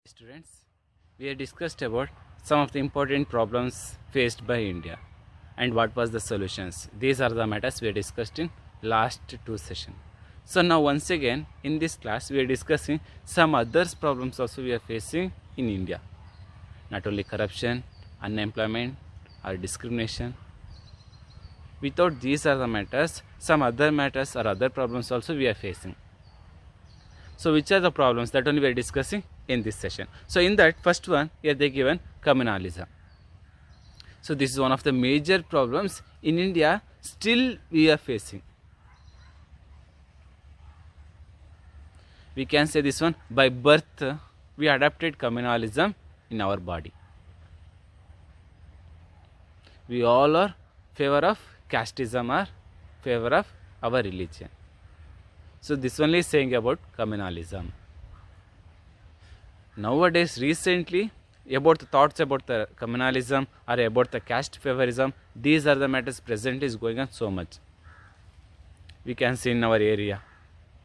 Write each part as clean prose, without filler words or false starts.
Students, we have discussed about some of the important problems faced by India and what was the solutions. These are the matters we discussed in last two sessions. So now once again in this class we are discussing some other problems also we are facing in India. Not only corruption, unemployment or discrimination. Without these are the matters, some other matters or other problems also we are facing. So which are the problems that only we are discussing in this session. So in that first one here they given communalism. So this is one of the major problems in India still we are facing. We can say this one, by birth we adopted communalism in our body. We all are favor of casteism or favor of our religion. So this only is saying about communalism. Nowadays, recently, about the thoughts about the communalism or about the caste favorism, these are the matters present is going on so much. We can see in our area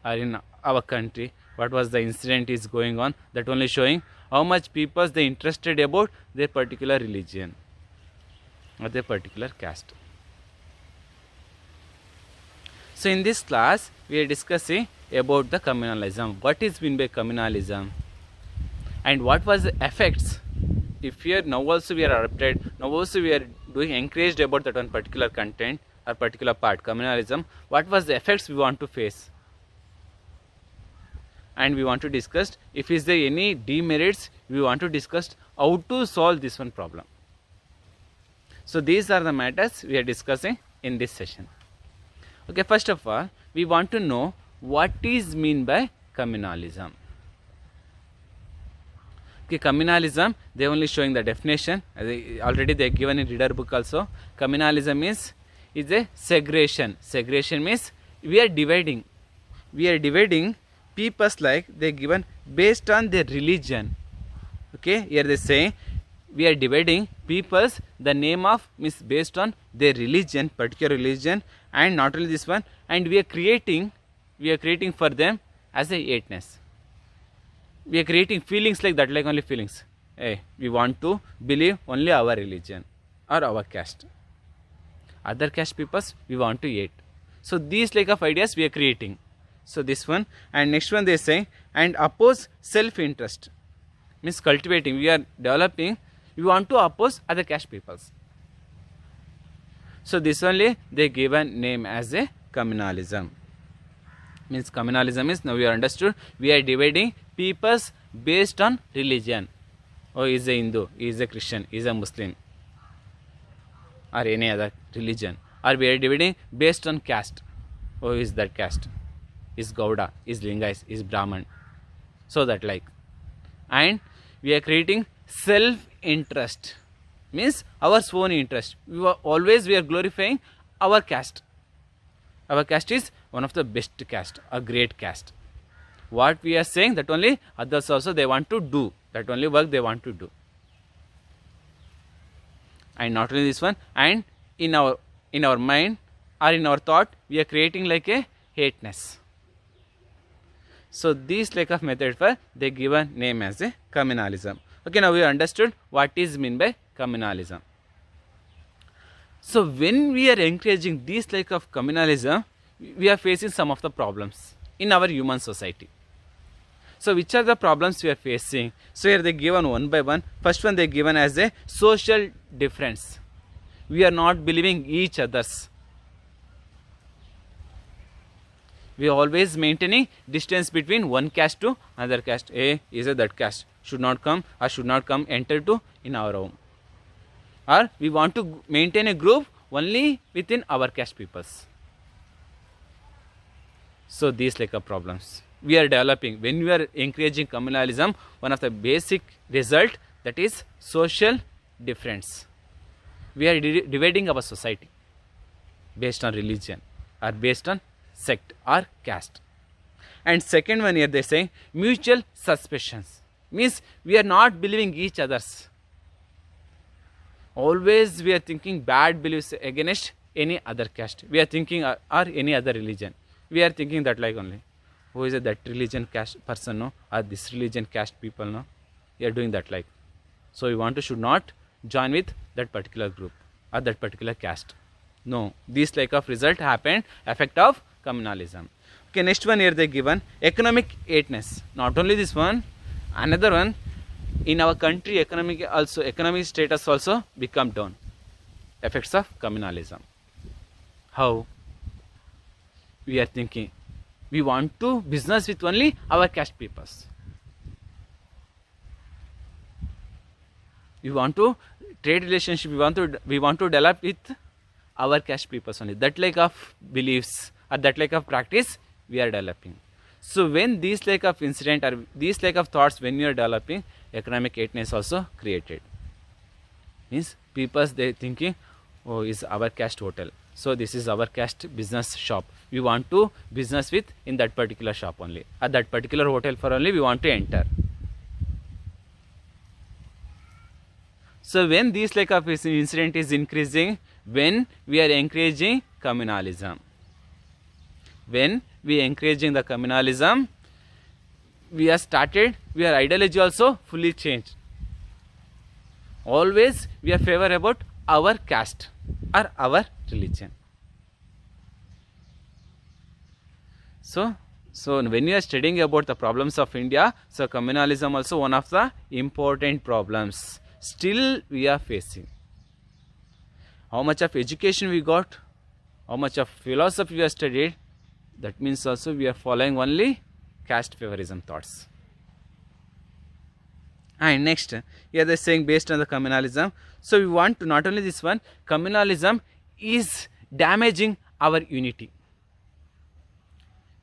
or in our country what was the incident is going on, that only showing how much people they interested about their particular religion or their particular caste. So in this class we are discussing about the communalism. What is meant by communalism and what was the effects? If here now also we are adopted, now also we are doing encouraged about that one particular content or particular part, communalism, what was the effects we want to face? And we want to discuss if is there any demerits, we want to discuss how to solve this one problem. So these are the matters we are discussing in this session. Okay, first of all, we want to know what is mean by communalism. Okay, communalism, they only showing the definition. Already they given in reader book also. Communalism is a segregation. Segregation means we are dividing. We are dividing peoples like they given based on their religion. Okay, here they say we are dividing peoples, the name of means based on their religion, particular religion, and not only this one, and we are creating for them as a hateness. We are creating feelings like that, like only feelings. Hey, we want to believe only our religion or our caste. Other caste peoples we want to hate. So these like of ideas we are creating. So this one, and next one they say, and oppose self-interest. Means cultivating, we are developing, we want to oppose other caste peoples. So this only they given name as a communalism. Means communalism is, now we are understood, we are dividing peoples based on religion. Oh, he is a Hindu, he is a Christian, he is a Muslim or any other religion. Or we are dividing based on caste. Oh, is that caste? Is Gauda, is Lingais, is Brahman. So that like. And we are creating self-interest. Means our own interest. We are glorifying our caste. Our caste is one of the best caste, a great caste. What we are saying, that only others also they want to do. That only work they want to do. And not only this one, and in our mind or in our thought, we are creating like a hateness. So these like of method for they given name as a communalism. Okay, now we understood what is mean by communalism. So when we are encouraging this like of communalism, we are facing some of the problems in our human society. So which are the problems we are facing? So here they given one by one. First one they given as a social difference. We are not believing each others. We are always maintaining distance between one caste to another caste. A is a that caste should not come or should not come enter to in our home. Or we want to maintain a group only within our caste peoples. So these like problems we are developing when we are encouraging communalism. One of the basic result, that is social difference. We are dividing our society based on religion or based on sect or caste. And second one here they say mutual suspicions. Means we are not believing each others. Always we are thinking bad beliefs against any other caste. We are thinking or any other religion. We are thinking that like only. Who is that religion caste person, no? Or this religion caste people, no? we are doing that like. So we want to should not join with that particular group or that particular caste. No, this like of result happened effect of communalism. Okay, next one here they given economic eightness. Not only this one, another one in our country economic status also become down. Effects of communalism. How? We are thinking we want to business with only our caste peoples. We want to trade relationship. We want to develop with our caste peoples only. That like of beliefs or that like of practice we are developing. So when these like of incident or these like of thoughts when you are developing, economic eightness also created. Means peoples they thinking, oh, is our caste hotel. So this is our caste business shop. We want to business with in that particular shop only. At that particular hotel for only we want to enter. So when this like of incident is increasing, when we are encouraging communalism. When we are encouraging the communalism, our ideology also fully changed. Always we are favor about our caste or our religion. So when you are studying about the problems of India, so communalism also one of the important problems still we are facing. How much of education we got, how much of philosophy we have studied, that means also we are following only caste favorism thoughts. And next, here they are saying based on the communalism. So we want to not only this one, communalism is damaging our unity.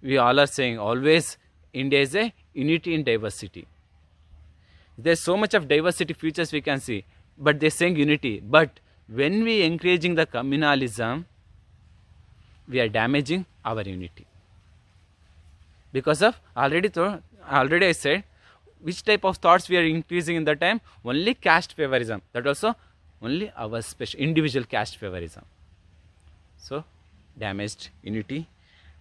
We all are saying always India is a unity in diversity. There is so much of diversity features we can see, but they are saying unity. But when we encouraging the communalism, we are damaging our unity. Because of already I said, which type of thoughts we are increasing in that time? Only caste favorism. That also only our special individual caste favorism. So damaged unity.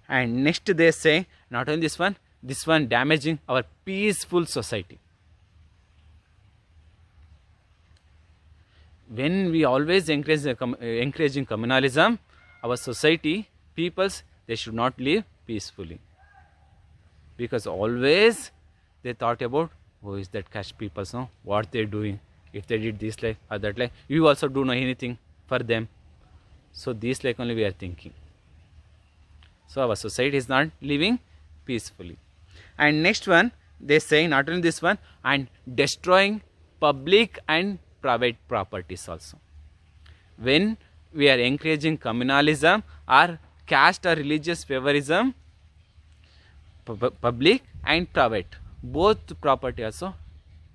And next they say not only this one damaging our peaceful society. When we always encouraging communalism, our society, peoples, they should not live peacefully. Because always they thought about, who is that caste people, no? What they doing? If they did this like or that like, you also do know anything for them. So this like only we are thinking. So our society is not living peacefully. And next one, they say not only this one, and destroying public and private properties also. When we are encouraging communalism or caste or religious favorism, public and private, both property also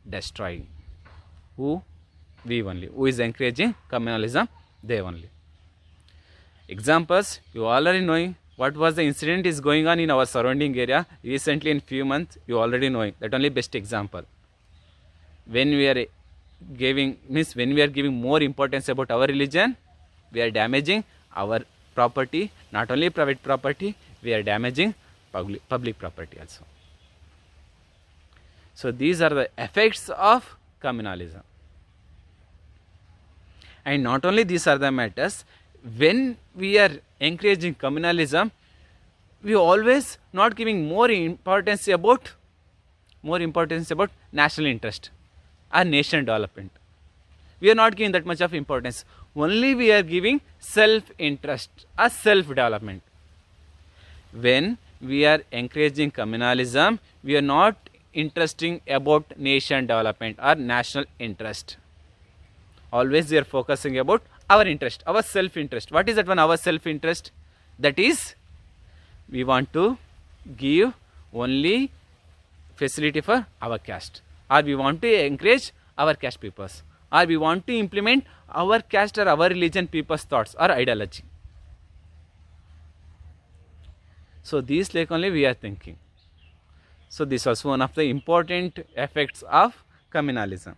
destroying. Who? We only. Who is encouraging communalism? They only. Examples, you already knowing what was the incident is going on in our surrounding area recently in few months, you already knowing. That only best example. When we are giving more importance about our religion, we are damaging our property, not only private property, we are damaging public property also. So these are the effects of communalism. And not only these are the matters, when we are encouraging communalism, we always not giving more importance about national interest or nation development. We are not giving that much of importance. Only we are giving self-interest or self-development. When we are encouraging communalism, we are not interesting about nation development or national interest. Always we are focusing about our interest, our self-interest. What is that one? Our self-interest. That is, we want to give only facility for our caste, or we want to encourage our caste peoples, or we want to implement our caste or our religion people's thoughts or ideology. So these like only we are thinking. So this is also one of the important effects of communalism.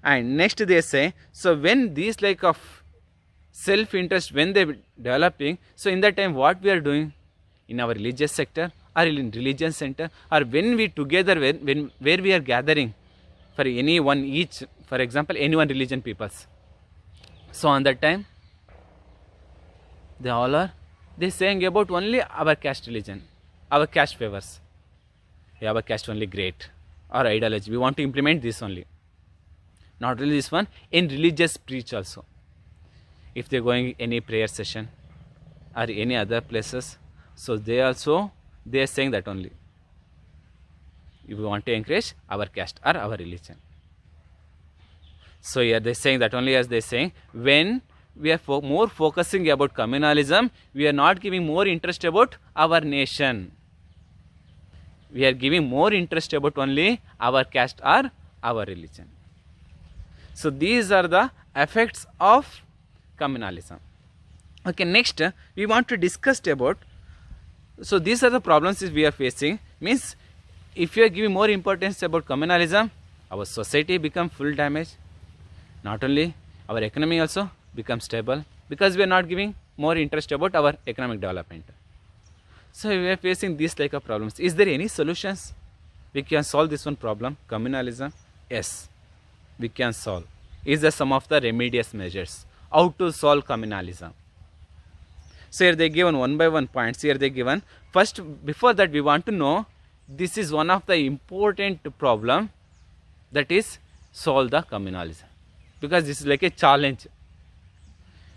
And next they say, so when these like of self-interest, when they developing, so in that time what we are doing in our religious sector or in religion center, or when we together, where we are gathering, for any one each, for example, any one religion peoples. So on that time, they saying about only our caste religion, our caste favors. Yeah, our caste only great, our ideology. We want to implement this only. Not only this one, in religious preach also. If they're going any prayer session or any other places, so they are saying that only. If we want to encourage our caste or our religion. So here they're saying that only, as they're saying, when we are more focusing about communalism, we are not giving more interest about our nation. We are giving more interest about only our caste or our religion. So these are the effects of communalism. Okay, next we want to discuss about, so these are the problems we are facing. Means if you are giving more importance about communalism, our society become full damage. Not only our economy also become stable, because we are not giving more interest about our economic development. So we are facing these like of problems. Is there any solutions? We can solve this one problem, communalism? Yes, we can solve. Is there some of the remedious measures? How to solve communalism? So here they given one by one points. Here they given. First, before that, we want to know, this is one of the important problem, that is solve the communalism, because this is like a challenge.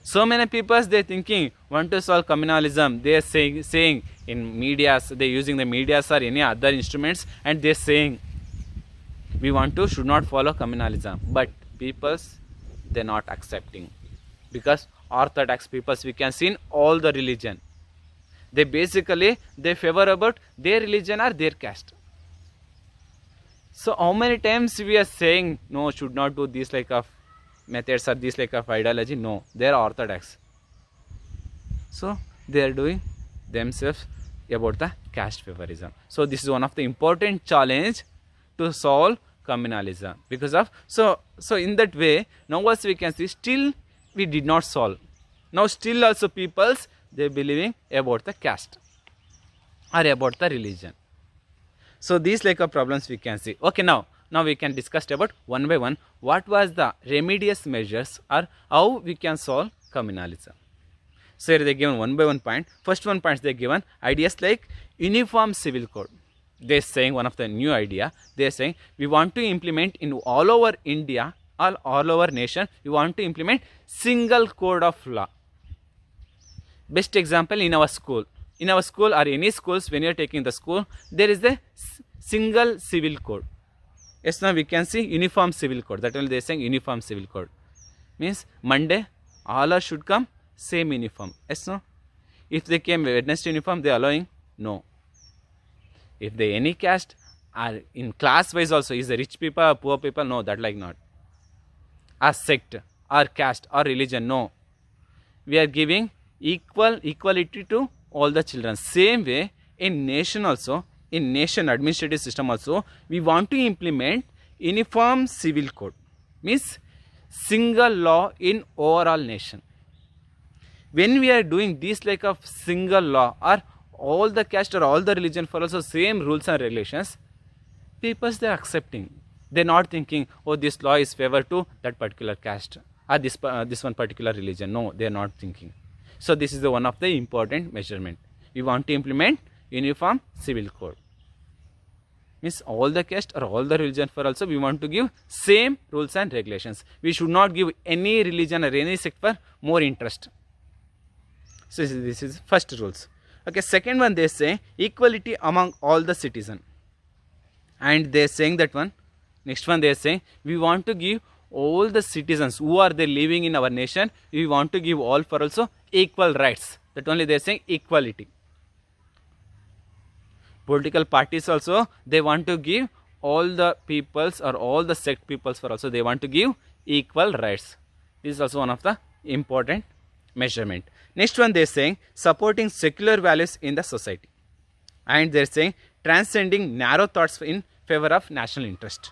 So many people, they thinking want to solve communalism. They are saying in medias, they using the medias or any other instruments, and they saying we should not follow communalism. But peoples, they are not accepting, because orthodox peoples we can see in all the religion. They basically they favor about their religion or their caste. So how many times we are saying no, should not do this like of methods or this like of ideology? No, they are orthodox. So they are doing themselves about the caste favorism. So this is one of the important challenge to solve communalism, because of so in that way now also we can see still we did not solve. Now still also peoples, they believing about the caste or about the religion. So these like of problems we can see. Okay, now we can discuss about one by one what was the remedious measures or how we can solve communalism. So here they given one by one point. First one point they given ideas like uniform civil code. They are saying one of the new idea. They are saying we want to implement in all over India, all over nation, we want to implement single code of law. Best example, in our school or any schools, when you are taking the school, there is a single civil code. Yes, now we can see uniform civil code. That only they are saying uniform civil code. Means Monday, all should come same uniform. Yes, no? If they came Wednesday uniform, they are allowing? No. If they any caste or in class wise also, is the rich people or poor people? No, that like not. A sect or caste or religion? No. We are giving equality to all the children. Same way in nation also, in nation administrative system also, we want to implement uniform civil code. Means single law in overall nation. When we are doing this like of single law or all the caste or all the religion for also same rules and regulations, people they are accepting. They are not thinking, oh, this law is favor to that particular caste or this one particular religion. No, they are not thinking. So this is the one of the important measurement. We want to implement uniform civil code. Means all the caste or all the religion for also we want to give same rules and regulations. We should not give any religion or any sect for more interest. So this is first rules. Okay, second one they say equality among all the citizens. And they are saying that one. Next one they are saying we want to give all the citizens who are they living in our nation, we want to give all for also equal rights. That only they are saying equality. Political parties also, they want to give all the peoples or all the sect peoples for also they want to give equal rights. This is also one of the important measurement. Next one they are saying supporting secular values in the society. And they are saying transcending narrow thoughts in favor of national interest.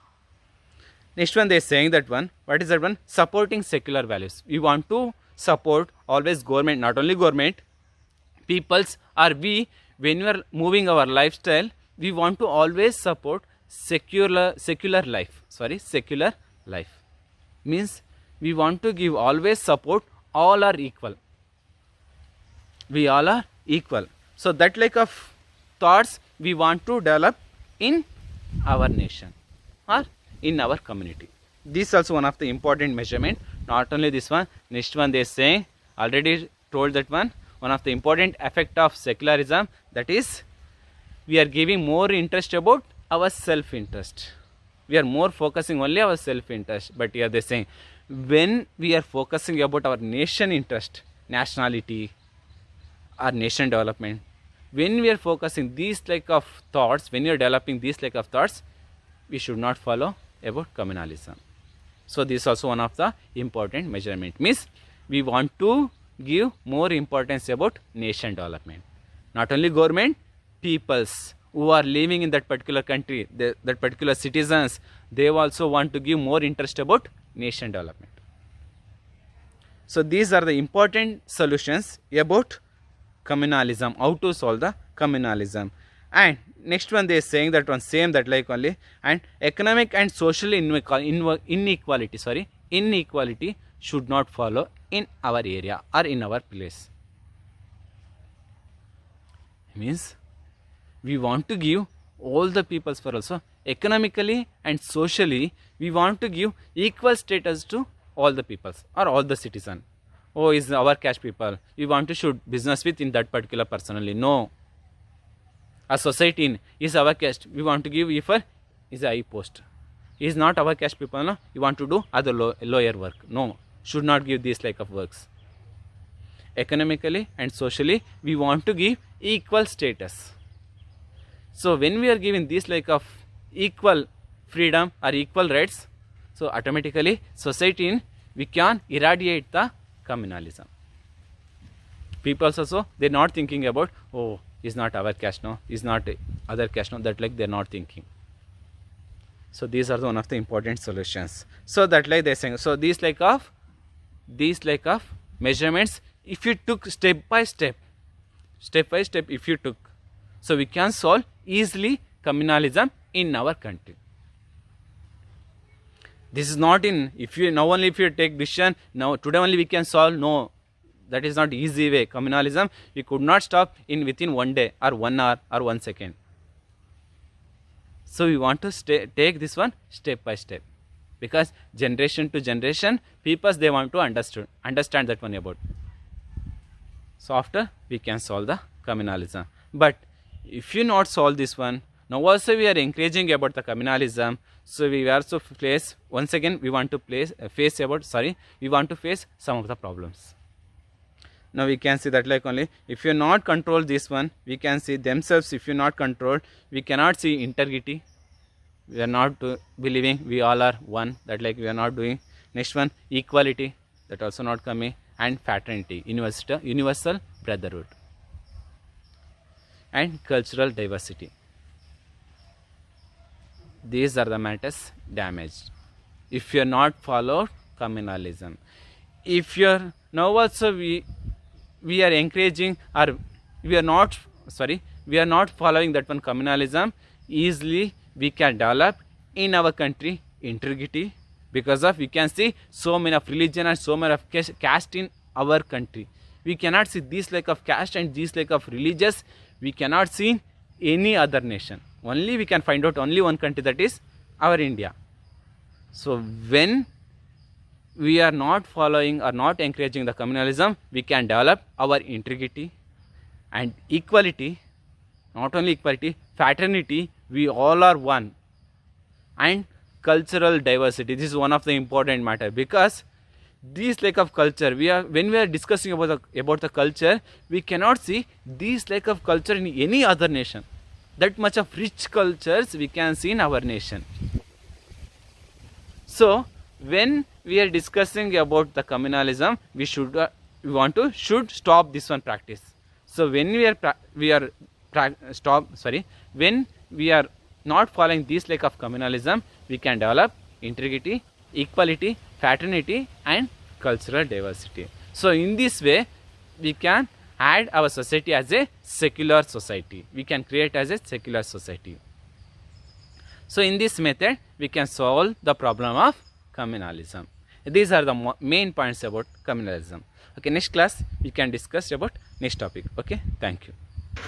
Next one they are saying that one, what is that one? Supporting secular values. We want to support always government, not only government, peoples or we, when we are moving our lifestyle, we want to always support secular life. Secular life means we want to give always support. All are equal. We all are equal. So that like of thoughts we want to develop in our nation or in our community. This is also one of the important measurement. Not only this one, next one they say, already told that one of the important effect of secularism, that is we are giving more interest about our self-interest. We are more focusing only our self-interest. But here they are saying, when we are focusing about our nation interest, nationality, our nation development, when we are focusing these like of thoughts, when you are developing these like of thoughts, we should not follow about communalism. So this is also one of the important measurement. Means we want to give more importance about nation development. Not only government, peoples who are living in that particular country, that particular citizens, they also want to give more interest about nation development. So these are the important solutions about communalism, how to solve the communalism. And next one they are saying that one same, that like only, and economic and social inequality should not follow in our area or in our place. Means we want to give all the peoples for also economically and socially, we want to give equal status to all the peoples or all the citizen. Oh, is our caste people, we want to shoot business with in that particular personally. No. A society is our caste, we want to give if is a high post. Is not our caste people, no, you want to do other lower work. No, should not give this like of works. Economically and socially, we want to give equal status. So when we are giving this like of equal freedom or equal rights, so automatically society we can eradicate the communalism. People also, they are not thinking about, oh, is not our caste, no, is not other caste, no, that like they are not thinking. So these are one of the important solutions. So that like they are saying, so these like of measurements, if you took step by step if you took, so we can solve easily communalism in our country. This is not in, if you now only if you take decision, now today only we can solve, no, that is not easy way. Communalism we could not stop in within 1 day or 1 hour or 1 second. So we want to take this one step by step, because generation to generation people they want to understand that one about. So after we can solve the communalism. But if you not solve this one, now also we are encouraging about the communalism. So we also face, once again we want to face some of the problems. Now we can see that like only, if you not control this one, we can see themselves, if you not control, we cannot see integrity. We are not believing we all are one, that like we are not doing. Next one, equality, that also not coming, and fraternity, universal brotherhood, and cultural diversity. These are the matters damaged if you are not followed communalism. If you are now also we are encouraging, or we are not following that one communalism, easily we can develop in our country integrity, because of we can see so many of religion and so many of caste in our country. We cannot see this like of caste and this like of religious, we cannot see in any other nation. Only we can find out only one country, that is our India. So when we are not following or not encouraging the communalism, we can develop our integrity and equality. Not only equality, fraternity, we all are one, and cultural diversity. This is one of the important matter, because this like of culture, when we are discussing about the culture, we cannot see this like of culture in any other nation. That much of rich cultures we can see in our nation. So when we are discussing about the communalism, we should stop this one practice. So when when we are not following this like of communalism, we can develop integrity, equality, fraternity, and cultural diversity. So in this way we can add our society as a secular society. We can create as a secular society. So in this method we can solve the problem of communalism. These are the main points about communalism. Okay, next class we can discuss about next topic. Okay, thank you.